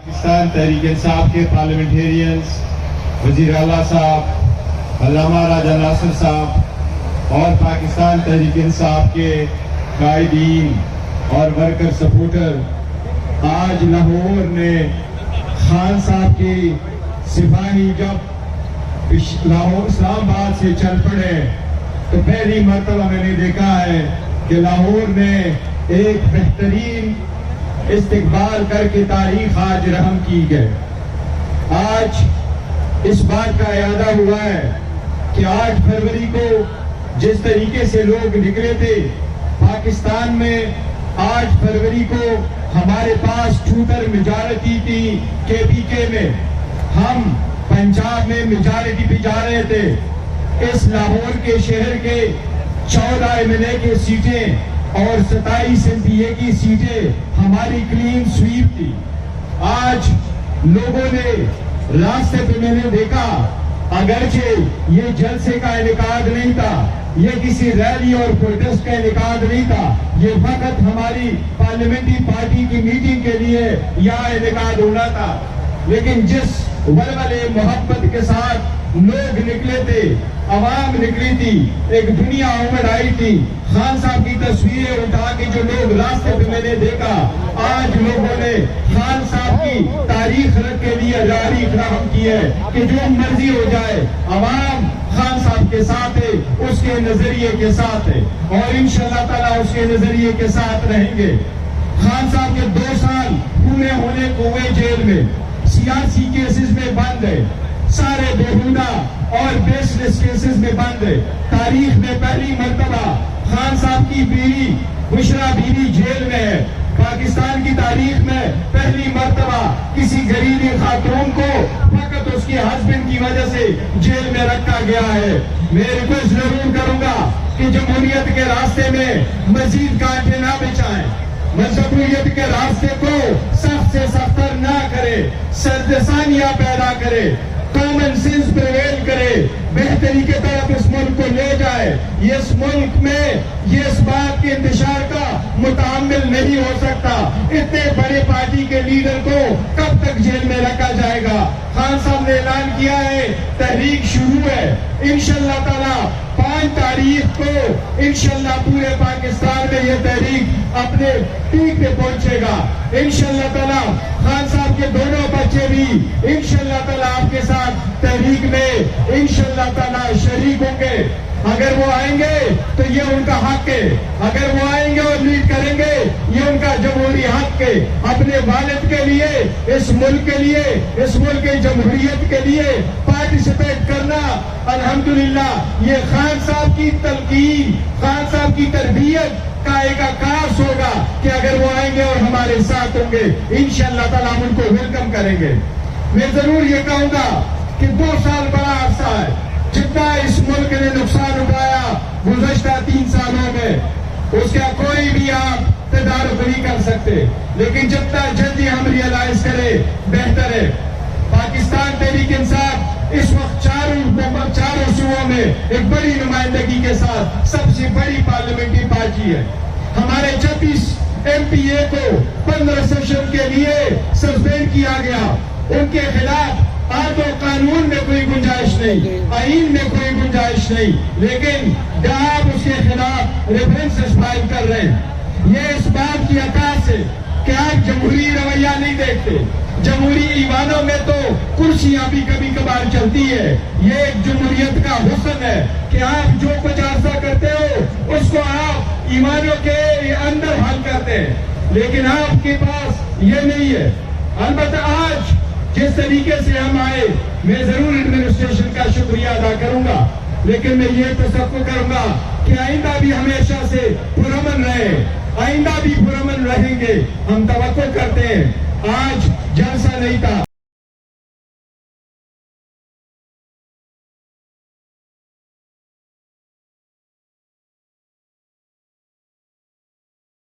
پاکستان تحریک انصاف کے پارلیمنٹیرینز، وزیر اعلیٰ صاحب علامہ راجہ ناصر صاحب اور پاکستان تحریک انصاف کے قائدین اور ورکر سپورٹر، آج لاہور نے خان صاحب کی سپاہی جب لاہور اسلام آباد سے چل پڑے تو پہلی مرتبہ میں نے دیکھا ہے کہ لاہور نے ایک بہترین استقبال کر کے تاریخ آج رحم کی گئے۔ آج اس بات کا اعادہ ہوا ہے کہ 8 فروری کو جس طریقے سے لوگ نکلے تھے پاکستان میں، 8 فروری کو ہمارے پاس ٹوٹر میجارٹی تھی KPK میں، ہم پنجاب میں میجارٹی پہ جا رہے تھے۔ اس لاہور کے شہر کے 14 MLA کی سیٹیں اور 27 MPA کی سیٹیں ہماری کلین سویپ تھی۔ آج لوگوں نے راستے پہ میں نے دیکھا، اگرچہ یہ جلسے کا انعقاد نہیں تھا، یہ کسی ریلی اور پروٹیسٹ کا انعقاد نہیں تھا، یہ فقط ہماری پارلیمنٹری پارٹی کی میٹنگ کے لیے یہاں انعقاد ہونا تھا، لیکن جس ولولے محبت کے ساتھ لوگ نکلے تھے، عوام نکلی تھی، ایک دنیا امڑ آئی تھی، خان صاحب کی تصویریں اٹھا کے جو لوگ راستے پہ میں نے دیکھا، آج لوگوں نے خان صاحب کی تاریخ رکھ کے لیے جاری فراہم کی ہے کہ جو مرضی ہو جائے عوام خان صاحب کے ساتھ ہے، اس کے نظریے کے ساتھ ہے اور انشاءاللہ تعالیٰ اس کے نظریے کے ساتھ رہیں گے۔ خان صاحب کے 2 سال پورے ہونے کو ہوئے جیل میں، سیاسی کیسز میں بند ہے، سارے بےہودہ اور بیس لیس کیسز میں بند ہے۔ تاریخ میں پہلی مرتبہ خان صاحب کی بیوی بشرا بیوی جیل میں ہے۔ پاکستان کی تاریخ میں پہلی مرتبہ کسی غریبی خاتون کو فقط اس کے ہسبینڈ کی وجہ سے جیل میں رکھا گیا ہے۔ میں ریکویسٹ ضرور کروں گا کہ جمہوریت کے راستے میں مزید کانٹے نہ بچھائیں، جمہوریت کے راستے کو سخت سے سختر نہ کرے، سردسانیاں پیدا کرے، کامن سینس پریویل کرے، بہتری کے طرف اس ملک کو لے جائے۔ یہ اس ملک میں یہ اس بات کے انتشار کا متحمل نہیں ہو سکتا، اتنے بڑے پارٹی کے لیڈر کو کب تک جیل میں رکھا جائے گا۔ خان صاحب نے اعلان کیا ہے تحریک شروع ہے، انشاءاللہ تعالی 5 تاریخ کو انشاءاللہ پورے پاکستان میں یہ تحریک اپنے پیک پہ پہنچے گا۔ انشاءاللہ تعالی خان صاحب کے دونوں بچے بھی انشاءاللہ تعالی آپ کے ساتھ تحریک میں انشاءاللہ تعالی شریک ہوں گے۔ اگر وہ آئیں گے تو یہ ان کا حق ہے، اگر وہ آئیں گے اور لیڈ کریں گے یہ ان کا جمہوری حق ہے۔ اپنے والد کے لیے، اس ملک کے لیے، اس ملک کی جمہوریت کے لیے پارٹیسپیٹ کرنا الحمدللہ یہ خان صاحب کی تلقین، خان صاحب کی تربیت کا ایک عکاس ہوگا کہ اگر وہ آئیں گے اور ہمارے ساتھ ہوں گے انشاءاللہ تعالیٰ ہم ان کو ویلکم کریں گے۔ میں ضرور یہ کہوں گا کہ 2 سال بڑا عرصہ ہے، جتنا اس ملک نے نقصان اٹھایا گزشتہ 3 سالوں میں اس کا کوئی بھی آپ تدارک نہیں کر سکتے، لیکن جتنا جلدی ہم ریئلائز کریں بہتر ہے۔ پاکستان تحریک انصاف اس وقت چاروں صوبوں میں ایک بڑی نمائندگی کے ساتھ سب سے بڑی پارلیمنٹری پارٹی ہے۔ ہمارے 36 MPA کو 15 سیشن کے لیے سسپینڈ کیا گیا، ان کے خلاف آج قانون میں کوئی گنجائش نہیں، آئین میں کوئی گنجائش نہیں، لیکن آپ اس کے خلاف ریفرنسز فائل کر رہے ہیں۔ یہ اس بات کی عکاس ہے کہ آپ جمہوری رویہ نہیں دیکھتے۔ جمہوری ایوانوں میں تو کرسیاں بھی کبھی کبھار چلتی ہے، یہ ایک جمہوریت کا حسن ہے کہ آپ جو کچھ عرصہ کرتے ہو اس کو آپ ایوانوں کے اندر حل کرتے ہیں، لیکن آپ کے پاس یہ نہیں ہے۔ البتہ آج جس طریقے سے ہم آئے میں ضرور ایڈمنسٹریشن کا شکریہ ادا کروں گا، لیکن میں یہ تصور کروں گا کہ آئندہ بھی ہمیشہ سے پرامن رہے، آئندہ بھی پرامن رہیں گے۔ ہم توقع کرتے ہیں، آج جلسہ نہیں تھا۔